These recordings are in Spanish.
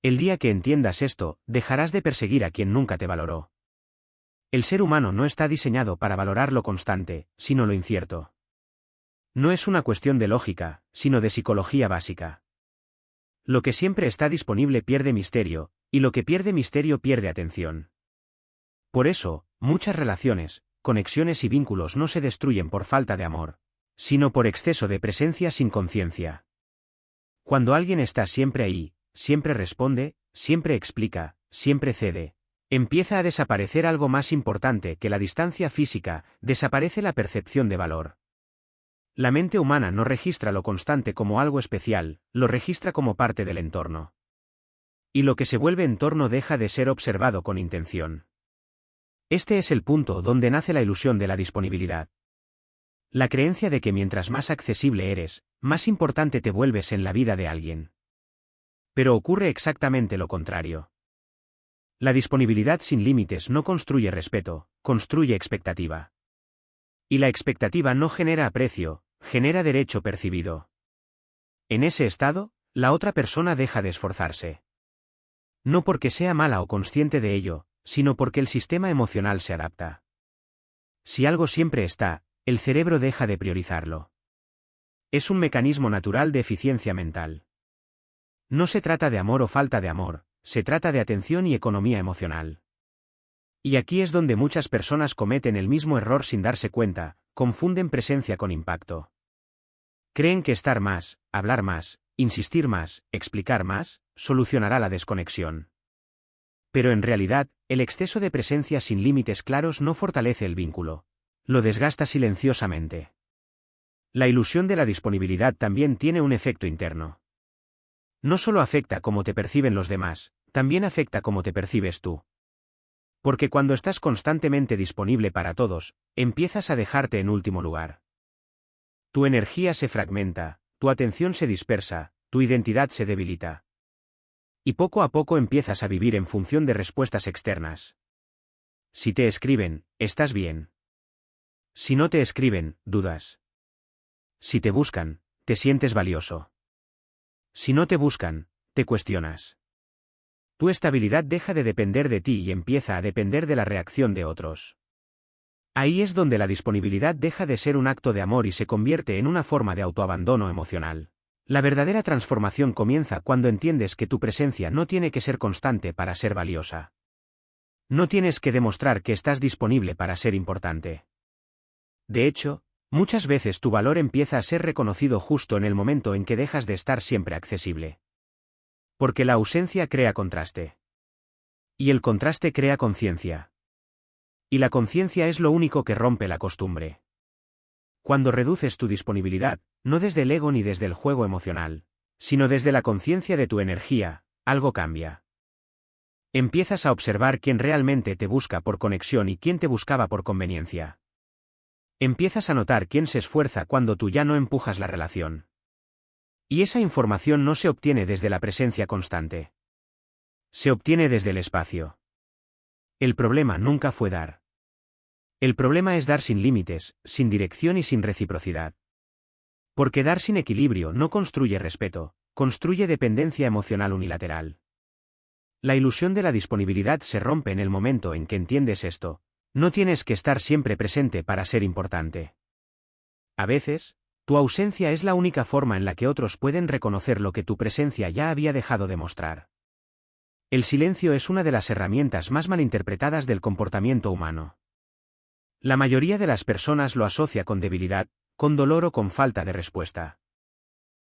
El día que entiendas esto, dejarás de perseguir a quien nunca te valoró. El ser humano no está diseñado para valorar lo constante, sino lo incierto. No es una cuestión de lógica, sino de psicología básica. Lo que siempre está disponible pierde misterio, y lo que pierde misterio pierde atención. Por eso, muchas relaciones, conexiones y vínculos no se destruyen por falta de amor, sino por exceso de presencia sin conciencia. Cuando alguien está siempre ahí, siempre responde, siempre explica, siempre cede, empieza a desaparecer algo más importante que la distancia física, desaparece la percepción de valor. La mente humana no registra lo constante como algo especial, lo registra como parte del entorno. Y lo que se vuelve entorno deja de ser observado con intención. Este es el punto donde nace la ilusión de la disponibilidad. La creencia de que mientras más accesible eres, más importante te vuelves en la vida de alguien. Pero ocurre exactamente lo contrario. La disponibilidad sin límites no construye respeto, construye expectativa. Y la expectativa no genera aprecio, genera derecho percibido. En ese estado, la otra persona deja de esforzarse. No porque sea mala o consciente de ello, sino porque el sistema emocional se adapta. Si algo siempre está, el cerebro deja de priorizarlo. Es un mecanismo natural de eficiencia mental. No se trata de amor o falta de amor, se trata de atención y economía emocional. Y aquí es donde muchas personas cometen el mismo error sin darse cuenta, confunden presencia con impacto. Creen que estar más, hablar más, insistir más, explicar más, solucionará la desconexión. Pero en realidad, el exceso de presencia sin límites claros no fortalece el vínculo. Lo desgasta silenciosamente. La ilusión de la disponibilidad también tiene un efecto interno. No solo afecta cómo te perciben los demás, también afecta cómo te percibes tú. Porque cuando estás constantemente disponible para todos, empiezas a dejarte en último lugar. Tu energía se fragmenta, tu atención se dispersa, tu identidad se debilita. Y poco a poco empiezas a vivir en función de respuestas externas. Si te escriben, estás bien. Si no te escriben, dudas. Si te buscan, te sientes valioso. Si no te buscan, te cuestionas. Tu estabilidad deja de depender de ti y empieza a depender de la reacción de otros. Ahí es donde la disponibilidad deja de ser un acto de amor y se convierte en una forma de autoabandono emocional. La verdadera transformación comienza cuando entiendes que tu presencia no tiene que ser constante para ser valiosa. No tienes que demostrar que estás disponible para ser importante. De hecho, muchas veces tu valor empieza a ser reconocido justo en el momento en que dejas de estar siempre accesible. Porque la ausencia crea contraste. Y el contraste crea conciencia. Y la conciencia es lo único que rompe la costumbre. Cuando reduces tu disponibilidad, no desde el ego ni desde el juego emocional, sino desde la conciencia de tu energía, algo cambia. Empiezas a observar quién realmente te busca por conexión y quién te buscaba por conveniencia. Empiezas a notar quién se esfuerza cuando tú ya no empujas la relación. Y esa información no se obtiene desde la presencia constante. Se obtiene desde el espacio. El problema nunca fue dar. El problema es dar sin límites, sin dirección y sin reciprocidad. Porque dar sin equilibrio no construye respeto, construye dependencia emocional unilateral. La ilusión de la disponibilidad se rompe en el momento en que entiendes esto. No tienes que estar siempre presente para ser importante. A veces, tu ausencia es la única forma en la que otros pueden reconocer lo que tu presencia ya había dejado de mostrar. El silencio es una de las herramientas más malinterpretadas del comportamiento humano. La mayoría de las personas lo asocia con debilidad, con dolor o con falta de respuesta.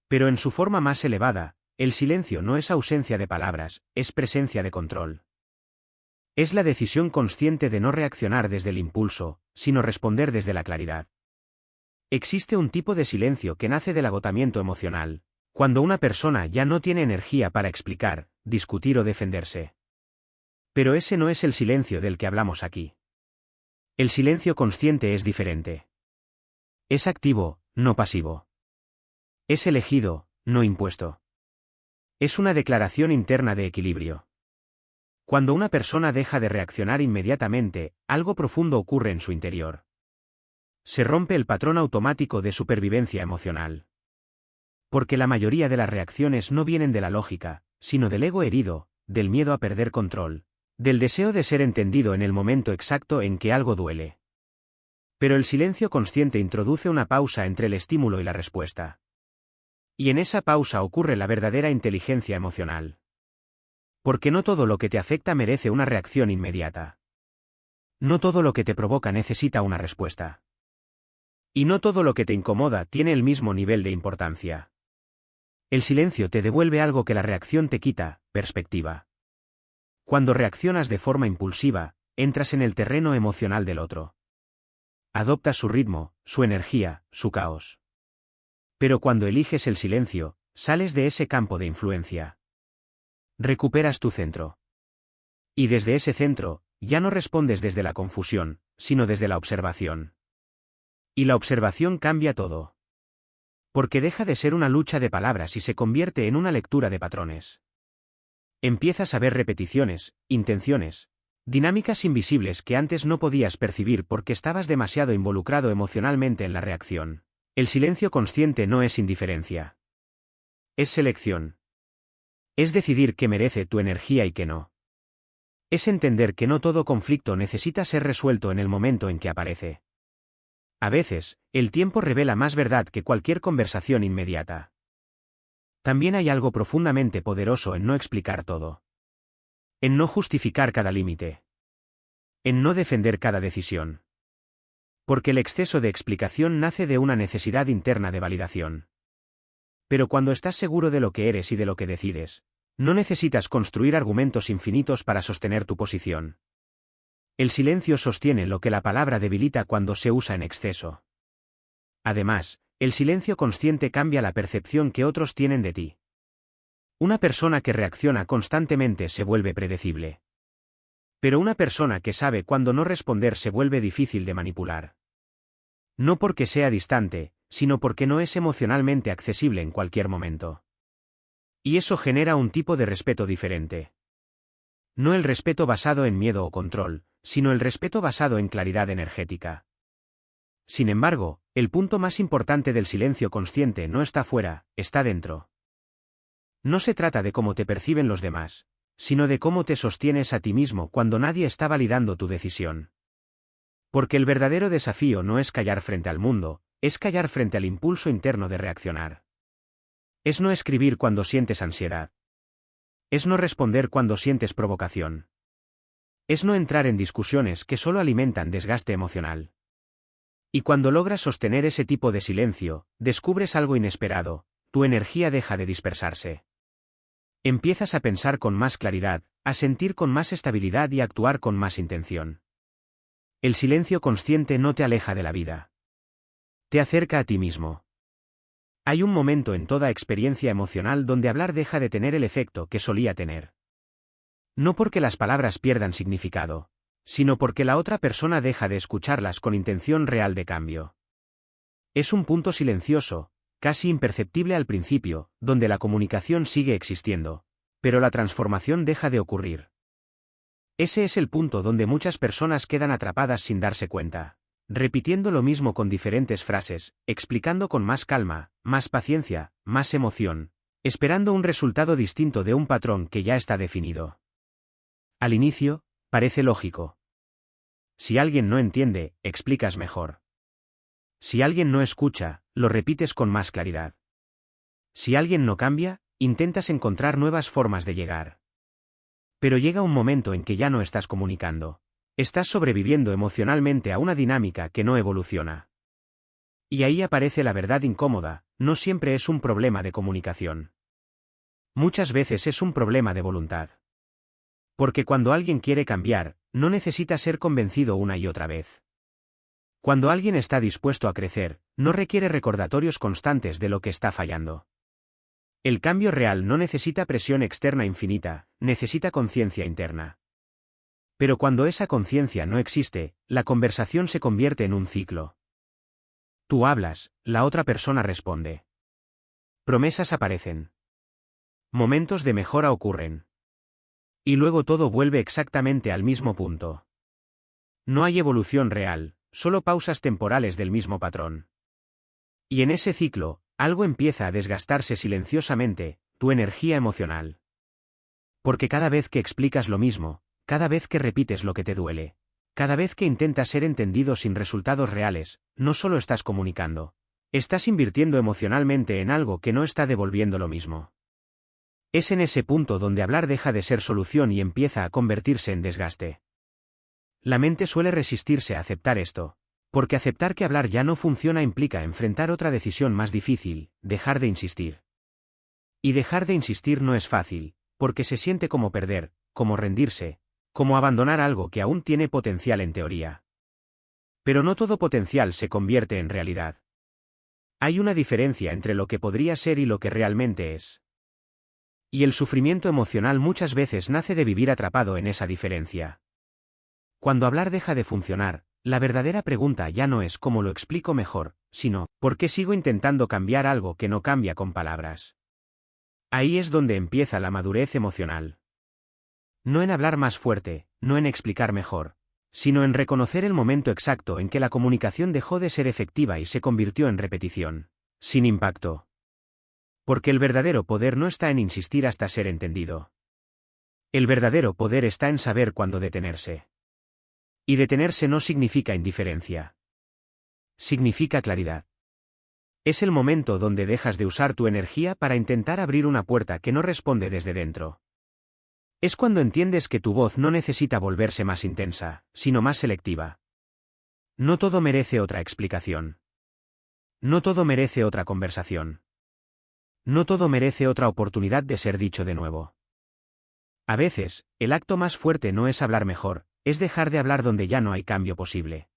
Pero en su forma más elevada, el silencio no es ausencia de palabras, es presencia de control. Es la decisión consciente de no reaccionar desde el impulso, sino responder desde la claridad. Existe un tipo de silencio que nace del agotamiento emocional, cuando una persona ya no tiene energía para explicar, discutir o defenderse. Pero ese no es el silencio del que hablamos aquí. El silencio consciente es diferente. Es activo, no pasivo. Es elegido, no impuesto. Es una declaración interna de equilibrio. Cuando una persona deja de reaccionar inmediatamente, algo profundo ocurre en su interior. Se rompe el patrón automático de supervivencia emocional. Porque la mayoría de las reacciones no vienen de la lógica, sino del ego herido, del miedo a perder control, del deseo de ser entendido en el momento exacto en que algo duele. Pero el silencio consciente introduce una pausa entre el estímulo y la respuesta. Y en esa pausa ocurre la verdadera inteligencia emocional. Porque no todo lo que te afecta merece una reacción inmediata. No todo lo que te provoca necesita una respuesta. Y no todo lo que te incomoda tiene el mismo nivel de importancia. El silencio te devuelve algo que la reacción te quita: perspectiva. Cuando reaccionas de forma impulsiva, entras en el terreno emocional del otro. Adoptas su ritmo, su energía, su caos. Pero cuando eliges el silencio, sales de ese campo de influencia. Recuperas tu centro. Y desde ese centro, ya no respondes desde la confusión, sino desde la observación. Y la observación cambia todo. Porque deja de ser una lucha de palabras y se convierte en una lectura de patrones. Empiezas a ver repeticiones, intenciones, dinámicas invisibles que antes no podías percibir porque estabas demasiado involucrado emocionalmente en la reacción. El silencio consciente no es indiferencia. Es selección. Es decidir qué merece tu energía y qué no. Es entender que no todo conflicto necesita ser resuelto en el momento en que aparece. A veces, el tiempo revela más verdad que cualquier conversación inmediata. También hay algo profundamente poderoso en no explicar todo. En no justificar cada límite. En no defender cada decisión. Porque el exceso de explicación nace de una necesidad interna de validación. Pero cuando estás seguro de lo que eres y de lo que decides, no necesitas construir argumentos infinitos para sostener tu posición. El silencio sostiene lo que la palabra debilita cuando se usa en exceso. Además, el silencio consciente cambia la percepción que otros tienen de ti. Una persona que reacciona constantemente se vuelve predecible. Pero una persona que sabe cuándo no responder se vuelve difícil de manipular. No porque sea distante, sino porque no es emocionalmente accesible en cualquier momento. Y eso genera un tipo de respeto diferente. No el respeto basado en miedo o control, sino el respeto basado en claridad energética. Sin embargo, el punto más importante del silencio consciente no está fuera, está dentro. No se trata de cómo te perciben los demás, sino de cómo te sostienes a ti mismo cuando nadie está validando tu decisión. Porque el verdadero desafío no es callar frente al mundo, es callar frente al impulso interno de reaccionar. Es no escribir cuando sientes ansiedad. Es no responder cuando sientes provocación. Es no entrar en discusiones que solo alimentan desgaste emocional. Y cuando logras sostener ese tipo de silencio, descubres algo inesperado: tu energía deja de dispersarse. Empiezas a pensar con más claridad, a sentir con más estabilidad y a actuar con más intención. El silencio consciente no te aleja de la vida. Te acerca a ti mismo. Hay un momento en toda experiencia emocional donde hablar deja de tener el efecto que solía tener. No porque las palabras pierdan significado, sino porque la otra persona deja de escucharlas con intención real de cambio. Es un punto silencioso, casi imperceptible al principio, donde la comunicación sigue existiendo, pero la transformación deja de ocurrir. Ese es el punto donde muchas personas quedan atrapadas sin darse cuenta, repitiendo lo mismo con diferentes frases, explicando con más calma, más paciencia, más emoción, esperando un resultado distinto de un patrón que ya está definido. Al inicio, parece lógico. Si alguien no entiende, explicas mejor. Si alguien no escucha, lo repites con más claridad. Si alguien no cambia, intentas encontrar nuevas formas de llegar. Pero llega un momento en que ya no estás comunicando. Estás sobreviviendo emocionalmente a una dinámica que no evoluciona. Y ahí aparece la verdad incómoda: no siempre es un problema de comunicación. Muchas veces es un problema de voluntad. Porque cuando alguien quiere cambiar, no necesita ser convencido una y otra vez. Cuando alguien está dispuesto a crecer, no requiere recordatorios constantes de lo que está fallando. El cambio real no necesita presión externa infinita, necesita conciencia interna. Pero cuando esa conciencia no existe, la conversación se convierte en un ciclo. Tú hablas, la otra persona responde. Promesas aparecen. Momentos de mejora ocurren. Y luego todo vuelve exactamente al mismo punto. No hay evolución real, solo pausas temporales del mismo patrón. Y en ese ciclo, algo empieza a desgastarse silenciosamente: tu energía emocional. Porque cada vez que explicas lo mismo, cada vez que repites lo que te duele, cada vez que intentas ser entendido sin resultados reales, no solo estás comunicando, estás invirtiendo emocionalmente en algo que no está devolviendo lo mismo. Es en ese punto donde hablar deja de ser solución y empieza a convertirse en desgaste. La mente suele resistirse a aceptar esto, porque aceptar que hablar ya no funciona implica enfrentar otra decisión más difícil, dejar de insistir. Y dejar de insistir no es fácil, porque se siente como perder, como rendirse, como abandonar algo que aún tiene potencial en teoría. Pero no todo potencial se convierte en realidad. Hay una diferencia entre lo que podría ser y lo que realmente es. Y el sufrimiento emocional muchas veces nace de vivir atrapado en esa diferencia. Cuando hablar deja de funcionar, la verdadera pregunta ya no es cómo lo explico mejor, sino, ¿por qué sigo intentando cambiar algo que no cambia con palabras? Ahí es donde empieza la madurez emocional. No en hablar más fuerte, no en explicar mejor, sino en reconocer el momento exacto en que la comunicación dejó de ser efectiva y se convirtió en repetición, sin impacto. Porque el verdadero poder no está en insistir hasta ser entendido. El verdadero poder está en saber cuándo detenerse. Y detenerse no significa indiferencia. Significa claridad. Es el momento donde dejas de usar tu energía para intentar abrir una puerta que no responde desde dentro. Es cuando entiendes que tu voz no necesita volverse más intensa, sino más selectiva. No todo merece otra explicación. No todo merece otra conversación. No todo merece otra oportunidad de ser dicho de nuevo. A veces, el acto más fuerte no es hablar mejor, es dejar de hablar donde ya no hay cambio posible.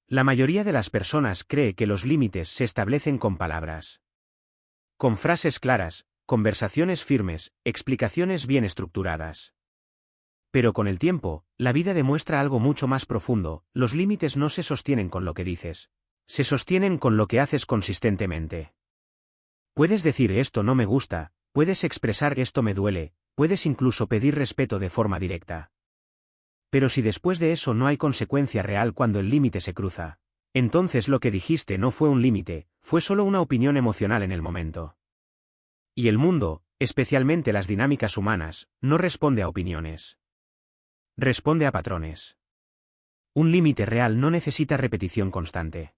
La mayoría de las personas cree que los límites se establecen con palabras. Con frases claras, conversaciones firmes, explicaciones bien estructuradas. Pero con el tiempo, la vida demuestra algo mucho más profundo: los límites no se sostienen con lo que dices. Se sostienen con lo que haces consistentemente. Puedes decir esto no me gusta, puedes expresar esto me duele, puedes incluso pedir respeto de forma directa. Pero si después de eso no hay consecuencia real cuando el límite se cruza, entonces lo que dijiste no fue un límite, fue solo una opinión emocional en el momento. Y el mundo, especialmente las dinámicas humanas, no responde a opiniones. Responde a patrones. Un límite real no necesita repetición constante.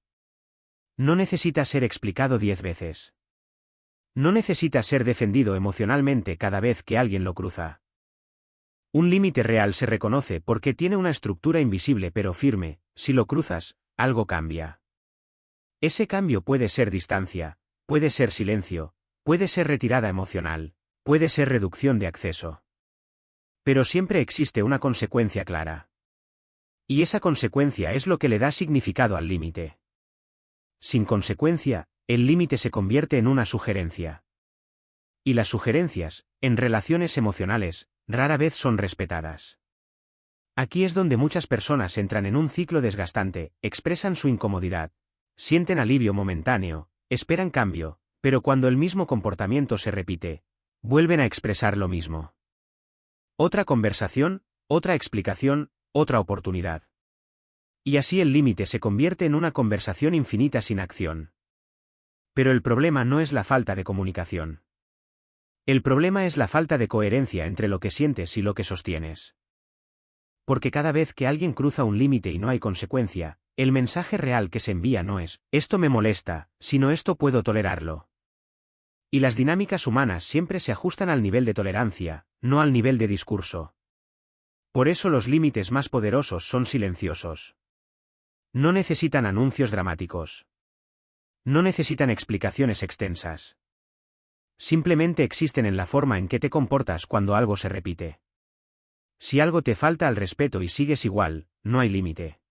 No necesita ser explicado 10 veces. No necesita ser defendido emocionalmente cada vez que alguien lo cruza. Un límite real se reconoce porque tiene una estructura invisible pero firme. Si lo cruzas, algo cambia. Ese cambio puede ser distancia, puede ser silencio, puede ser retirada emocional, puede ser reducción de acceso. Pero siempre existe una consecuencia clara. Y esa consecuencia es lo que le da significado al límite. Sin consecuencia, el límite se convierte en una sugerencia. Y las sugerencias, en relaciones emocionales, rara vez son respetadas. Aquí es donde muchas personas entran en un ciclo desgastante, expresan su incomodidad, sienten alivio momentáneo, esperan cambio, pero cuando el mismo comportamiento se repite, vuelven a expresar lo mismo. Otra conversación, otra explicación, otra oportunidad. Y así el límite se convierte en una conversación infinita sin acción. Pero el problema no es la falta de comunicación. El problema es la falta de coherencia entre lo que sientes y lo que sostienes. Porque cada vez que alguien cruza un límite y no hay consecuencia, el mensaje real que se envía no es «esto me molesta», sino «esto puedo tolerarlo». Y las dinámicas humanas siempre se ajustan al nivel de tolerancia, no al nivel de discurso. Por eso los límites más poderosos son silenciosos. No necesitan anuncios dramáticos. No necesitan explicaciones extensas. Simplemente existen en la forma en que te comportas cuando algo se repite. Si algo te falta al respeto y sigues igual, no hay límite.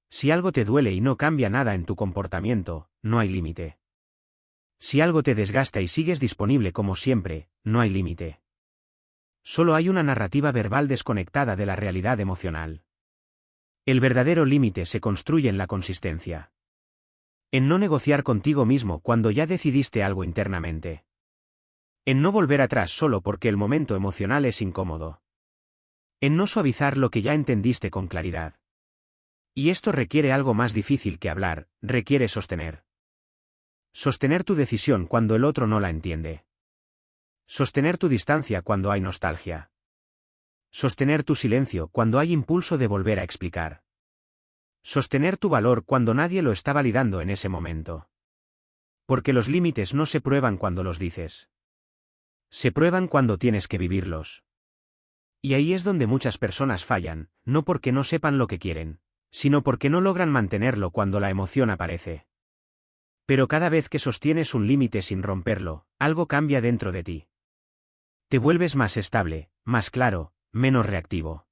Si algo te duele y no cambia nada en tu comportamiento, no hay límite. Si algo te desgasta y sigues disponible como siempre, no hay límite. Solo hay una narrativa verbal desconectada de la realidad emocional. El verdadero límite se construye en la consistencia. En no negociar contigo mismo cuando ya decidiste algo internamente. En no volver atrás solo porque el momento emocional es incómodo. En no suavizar lo que ya entendiste con claridad. Y esto requiere algo más difícil que hablar, requiere sostener. Sostener tu decisión cuando el otro no la entiende. Sostener tu distancia cuando hay nostalgia. Sostener tu silencio cuando hay impulso de volver a explicar. Sostener tu valor cuando nadie lo está validando en ese momento. Porque los límites no se prueban cuando los dices. Se prueban cuando tienes que vivirlos. Y ahí es donde muchas personas fallan, no porque no sepan lo que quieren, sino porque no logran mantenerlo cuando la emoción aparece. Pero cada vez que sostienes un límite sin romperlo, algo cambia dentro de ti. Te vuelves más estable, más claro, menos reactivo.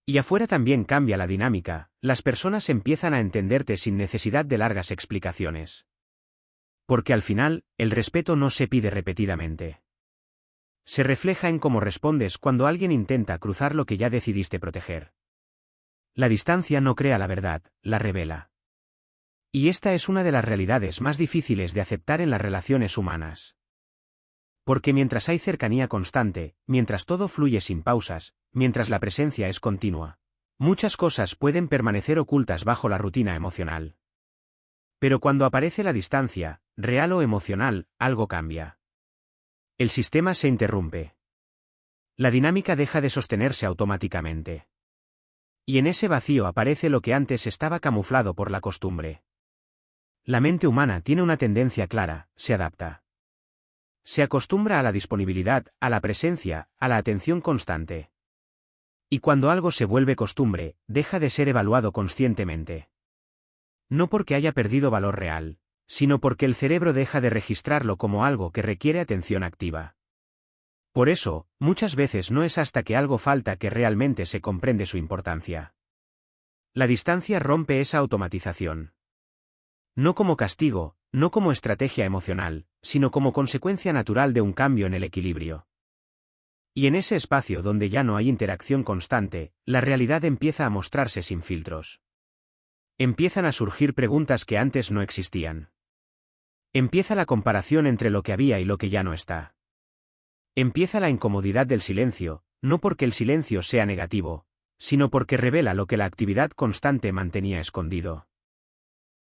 Y afuera también cambia la dinámica, las personas empiezan a entenderte sin necesidad de largas explicaciones. Porque al final, el respeto no se pide repetidamente. Se refleja en cómo respondes cuando alguien intenta cruzar lo que ya decidiste proteger. La distancia no crea la verdad, la revela. Y esta es una de las realidades más difíciles de aceptar en las relaciones humanas. Porque mientras hay cercanía constante, mientras todo fluye sin pausas, mientras la presencia es continua, muchas cosas pueden permanecer ocultas bajo la rutina emocional. Pero cuando aparece la distancia, real o emocional, algo cambia. El sistema se interrumpe. La dinámica deja de sostenerse automáticamente. Y en ese vacío aparece lo que antes estaba camuflado por la costumbre. La mente humana tiene una tendencia clara, se adapta. Se acostumbra a la disponibilidad, a la presencia, a la atención constante. Y cuando algo se vuelve costumbre, deja de ser evaluado conscientemente. No porque haya perdido valor real, sino porque el cerebro deja de registrarlo como algo que requiere atención activa. Por eso, muchas veces no es hasta que algo falta que realmente se comprende su importancia. La distancia rompe esa automatización. No como castigo, no como estrategia emocional, sino como consecuencia natural de un cambio en el equilibrio. Y en ese espacio donde ya no hay interacción constante, la realidad empieza a mostrarse sin filtros. Empiezan a surgir preguntas que antes no existían. Empieza la comparación entre lo que había y lo que ya no está. Empieza la incomodidad del silencio, no porque el silencio sea negativo, sino porque revela lo que la actividad constante mantenía escondido.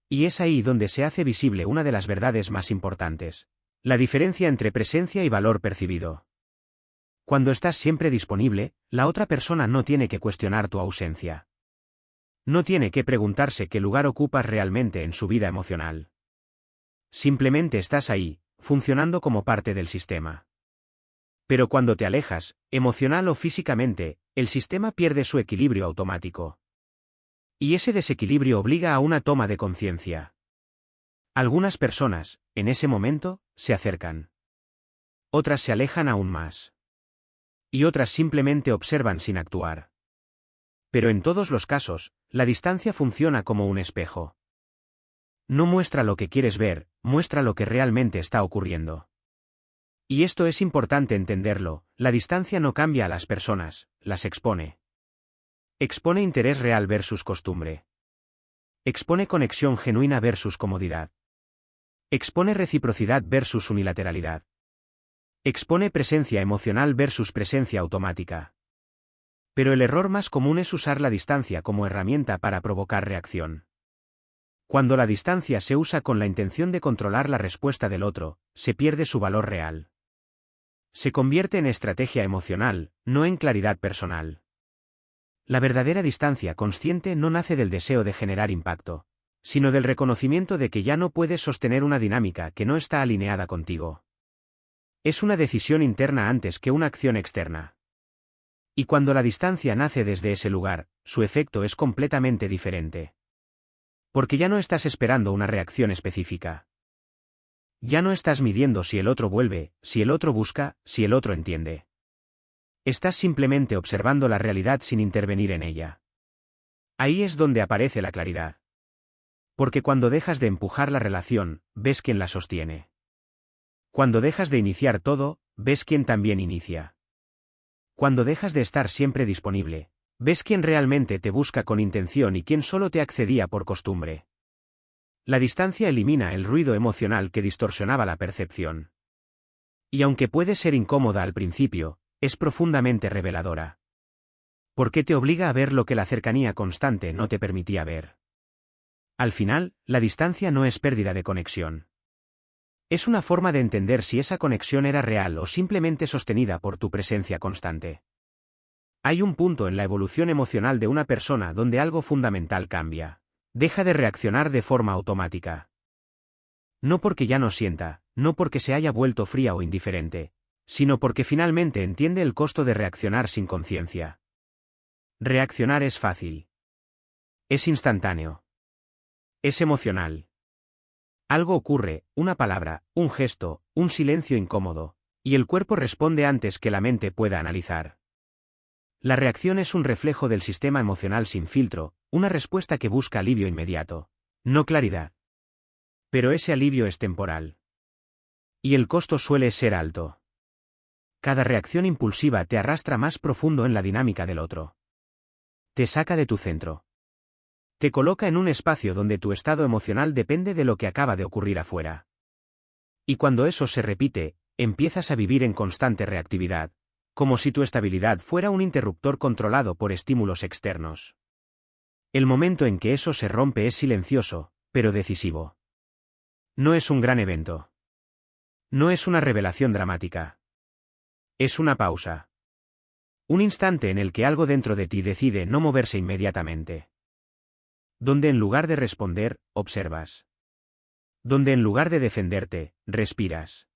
Y es ahí donde se hace visible una de las verdades más importantes: la diferencia entre presencia y valor percibido. Cuando estás siempre disponible, la otra persona no tiene que cuestionar tu ausencia. No tiene que preguntarse qué lugar ocupas realmente en su vida emocional. Simplemente estás ahí, funcionando como parte del sistema. Pero cuando te alejas, emocional o físicamente, el sistema pierde su equilibrio automático. Y ese desequilibrio obliga a una toma de conciencia. Algunas personas, en ese momento, se acercan. Otras se alejan aún más. Y otras simplemente observan sin actuar. Pero en todos los casos, la distancia funciona como un espejo. No muestra lo que quieres ver, muestra lo que realmente está ocurriendo. Y esto es importante entenderlo: la distancia no cambia a las personas, las expone. Expone interés real versus costumbre. Expone conexión genuina versus comodidad. Expone reciprocidad versus unilateralidad. Expone presencia emocional versus presencia automática. Pero el error más común es usar la distancia como herramienta para provocar reacción. Cuando la distancia se usa con la intención de controlar la respuesta del otro, se pierde su valor real. Se convierte en estrategia emocional, no en claridad personal. La verdadera distancia consciente no nace del deseo de generar impacto, sino del reconocimiento de que ya no puedes sostener una dinámica que no está alineada contigo. Es una decisión interna antes que una acción externa. Y cuando la distancia nace desde ese lugar, su efecto es completamente diferente. Porque ya no estás esperando una reacción específica. Ya no estás midiendo si el otro vuelve, si el otro busca, si el otro entiende. Estás simplemente observando la realidad sin intervenir en ella. Ahí es donde aparece la claridad. Porque cuando dejas de empujar la relación, ves quién la sostiene. Cuando dejas de iniciar todo, ves quién también inicia. Cuando dejas de estar siempre disponible, ves quién realmente te busca con intención y quién solo te accedía por costumbre. La distancia elimina el ruido emocional que distorsionaba la percepción. Y aunque puede ser incómoda al principio, es profundamente reveladora. Porque te obliga a ver lo que la cercanía constante no te permitía ver. Al final, la distancia no es pérdida de conexión. Es una forma de entender si esa conexión era real o simplemente sostenida por tu presencia constante. Hay un punto en la evolución emocional de una persona donde algo fundamental cambia. Deja de reaccionar de forma automática. No porque ya no sienta, no porque se haya vuelto fría o indiferente, sino porque finalmente entiende el costo de reaccionar sin conciencia. Reaccionar es fácil. Es instantáneo. Es emocional. Algo ocurre, una palabra, un gesto, un silencio incómodo, y el cuerpo responde antes que la mente pueda analizar. La reacción es un reflejo del sistema emocional sin filtro, una respuesta que busca alivio inmediato, no claridad. Pero ese alivio es temporal. Y el costo suele ser alto. Cada reacción impulsiva te arrastra más profundo en la dinámica del otro. Te saca de tu centro. Te coloca en un espacio donde tu estado emocional depende de lo que acaba de ocurrir afuera. Y cuando eso se repite, empiezas a vivir en constante reactividad, como si tu estabilidad fuera un interruptor controlado por estímulos externos. El momento en que eso se rompe es silencioso, pero decisivo. No es un gran evento. No es una revelación dramática. Es una pausa. Un instante en el que algo dentro de ti decide no moverse inmediatamente. Donde en lugar de responder, observas. Donde en lugar de defenderte, respiras.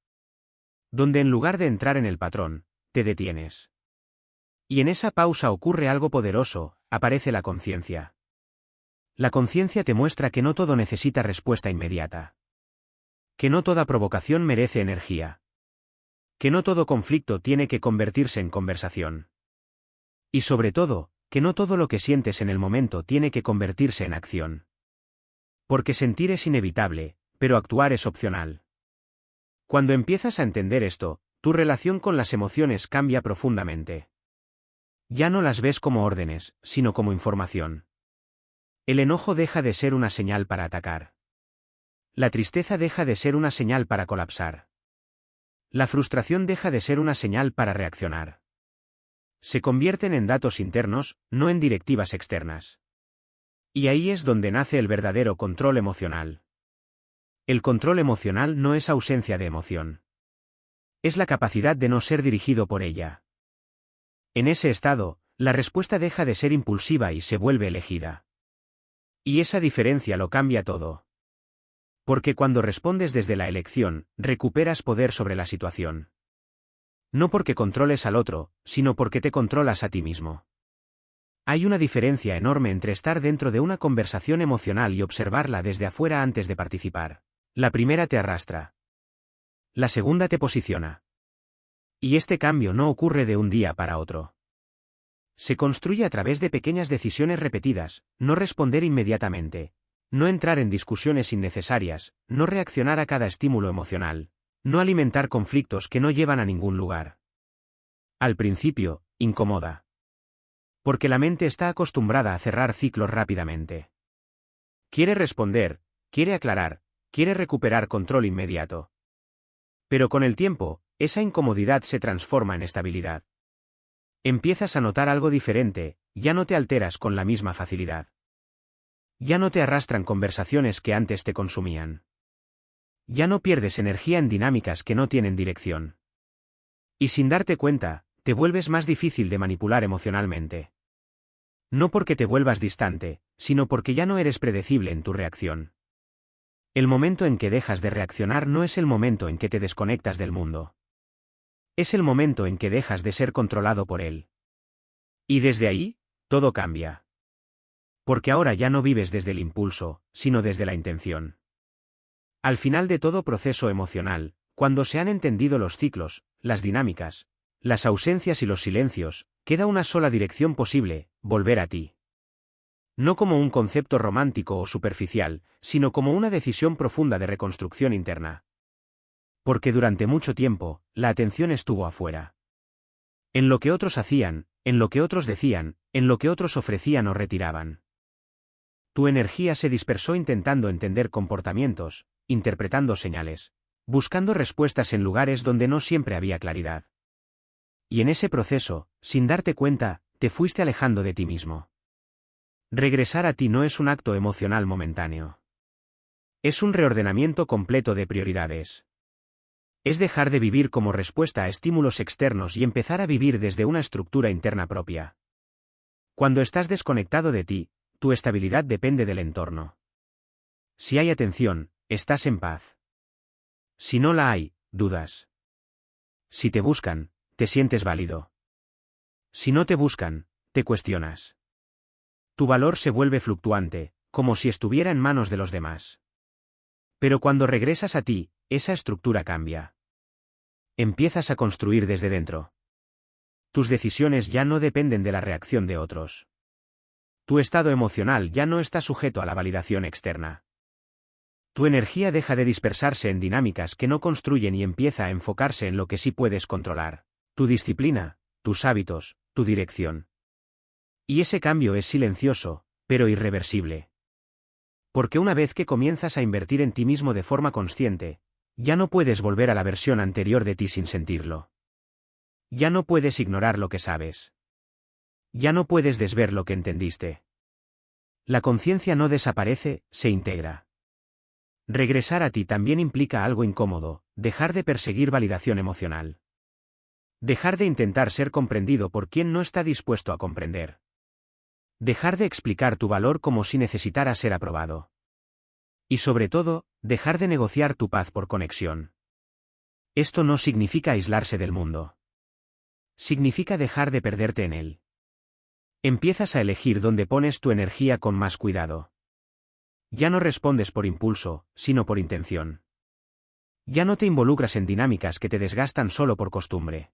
Donde en lugar de entrar en el patrón, te detienes. Y en esa pausa ocurre algo poderoso, aparece la conciencia. La conciencia te muestra que no todo necesita respuesta inmediata. Que no toda provocación merece energía. Que no todo conflicto tiene que convertirse en conversación. Y sobre todo, que no todo lo que sientes en el momento tiene que convertirse en acción. Porque sentir es inevitable, pero actuar es opcional. Cuando empiezas a entender esto, tu relación con las emociones cambia profundamente. Ya no las ves como órdenes, sino como información. El enojo deja de ser una señal para atacar. La tristeza deja de ser una señal para colapsar. La frustración deja de ser una señal para reaccionar. Se convierten en datos internos, no en directivas externas. Y ahí es donde nace el verdadero control emocional. El control emocional no es ausencia de emoción. Es la capacidad de no ser dirigido por ella. En ese estado, la respuesta deja de ser impulsiva y se vuelve elegida. Y esa diferencia lo cambia todo. Porque cuando respondes desde la elección, recuperas poder sobre la situación. No porque controles al otro, sino porque te controlas a ti mismo. Hay una diferencia enorme entre estar dentro de una conversación emocional y observarla desde afuera antes de participar. La primera te arrastra. La segunda te posiciona. Y este cambio no ocurre de un día para otro. Se construye a través de pequeñas decisiones repetidas, no responder inmediatamente, no entrar en discusiones innecesarias, no reaccionar a cada estímulo emocional, no alimentar conflictos que no llevan a ningún lugar. Al principio, incomoda. Porque la mente está acostumbrada a cerrar ciclos rápidamente. Quiere responder, quiere aclarar, quiere recuperar control inmediato. Pero con el tiempo, esa incomodidad se transforma en estabilidad. Empiezas a notar algo diferente, ya no te alteras con la misma facilidad. Ya no te arrastran conversaciones que antes te consumían. Ya no pierdes energía en dinámicas que no tienen dirección. Y sin darte cuenta, te vuelves más difícil de manipular emocionalmente. No porque te vuelvas distante, sino porque ya no eres predecible en tu reacción. El momento en que dejas de reaccionar no es el momento en que te desconectas del mundo. Es el momento en que dejas de ser controlado por él. Y desde ahí, todo cambia. Porque ahora ya no vives desde el impulso, sino desde la intención. Al final de todo proceso emocional, cuando se han entendido los ciclos, las dinámicas, las ausencias y los silencios, queda una sola dirección posible: volver a ti. No como un concepto romántico o superficial, sino como una decisión profunda de reconstrucción interna. Porque durante mucho tiempo, la atención estuvo afuera. En lo que otros hacían, en lo que otros decían, en lo que otros ofrecían o retiraban. Tu energía se dispersó intentando entender comportamientos, interpretando señales, buscando respuestas en lugares donde no siempre había claridad. Y en ese proceso, sin darte cuenta, te fuiste alejando de ti mismo. Regresar a ti no es un acto emocional momentáneo. Es un reordenamiento completo de prioridades. Es dejar de vivir como respuesta a estímulos externos y empezar a vivir desde una estructura interna propia. Cuando estás desconectado de ti, tu estabilidad depende del entorno. Si hay atención, estás en paz. Si no la hay, dudas. Si te buscan, te sientes válido. Si no te buscan, te cuestionas. Tu valor se vuelve fluctuante, como si estuviera en manos de los demás. Pero cuando regresas a ti, esa estructura cambia. Empiezas a construir desde dentro. Tus decisiones ya no dependen de la reacción de otros. Tu estado emocional ya no está sujeto a la validación externa. Tu energía deja de dispersarse en dinámicas que no construyen y empieza a enfocarse en lo que sí puedes controlar: tu disciplina, tus hábitos, tu dirección. Y ese cambio es silencioso, pero irreversible. Porque una vez que comienzas a invertir en ti mismo de forma consciente, ya no puedes volver a la versión anterior de ti sin sentirlo. Ya no puedes ignorar lo que sabes. Ya no puedes desver lo que entendiste. La conciencia no desaparece, se integra. Regresar a ti también implica algo incómodo: dejar de perseguir validación emocional. Dejar de intentar ser comprendido por quien no está dispuesto a comprender. Dejar de explicar tu valor como si necesitara ser aprobado. Y sobre todo, dejar de negociar tu paz por conexión. Esto no significa aislarse del mundo. Significa dejar de perderte en él. Empiezas a elegir dónde pones tu energía con más cuidado. Ya no respondes por impulso, sino por intención. Ya no te involucras en dinámicas que te desgastan solo por costumbre.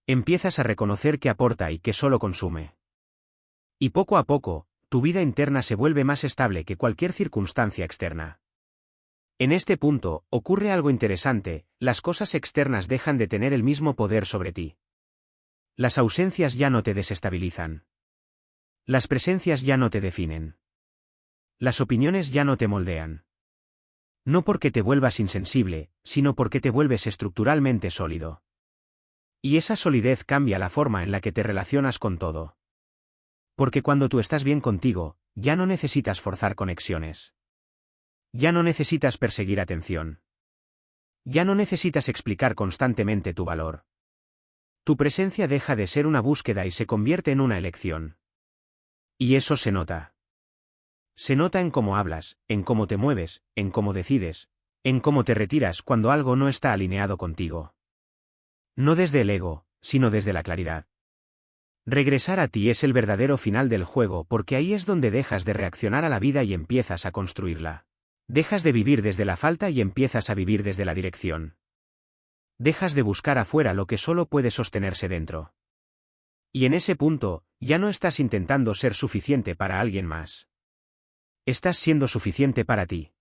Empiezas a reconocer que aporta y que solo consume. Y poco a poco, tu vida interna se vuelve más estable que cualquier circunstancia externa. En este punto, ocurre algo interesante: las cosas externas dejan de tener el mismo poder sobre ti. Las ausencias ya no te desestabilizan. Las presencias ya no te definen. Las opiniones ya no te moldean. No porque te vuelvas insensible, sino porque te vuelves estructuralmente sólido. Y esa solidez cambia la forma en la que te relacionas con todo. Porque cuando tú estás bien contigo, ya no necesitas forzar conexiones. Ya no necesitas perseguir atención. Ya no necesitas explicar constantemente tu valor. Tu presencia deja de ser una búsqueda y se convierte en una elección. Y eso se nota. Se nota en cómo hablas, en cómo te mueves, en cómo decides, en cómo te retiras cuando algo no está alineado contigo. No desde el ego, sino desde la claridad. Regresar a ti es el verdadero final del juego, porque ahí es donde dejas de reaccionar a la vida y empiezas a construirla. Dejas de vivir desde la falta y empiezas a vivir desde la dirección. Dejas de buscar afuera lo que solo puede sostenerse dentro. Y en ese punto, ya no estás intentando ser suficiente para alguien más. Estás siendo suficiente para ti.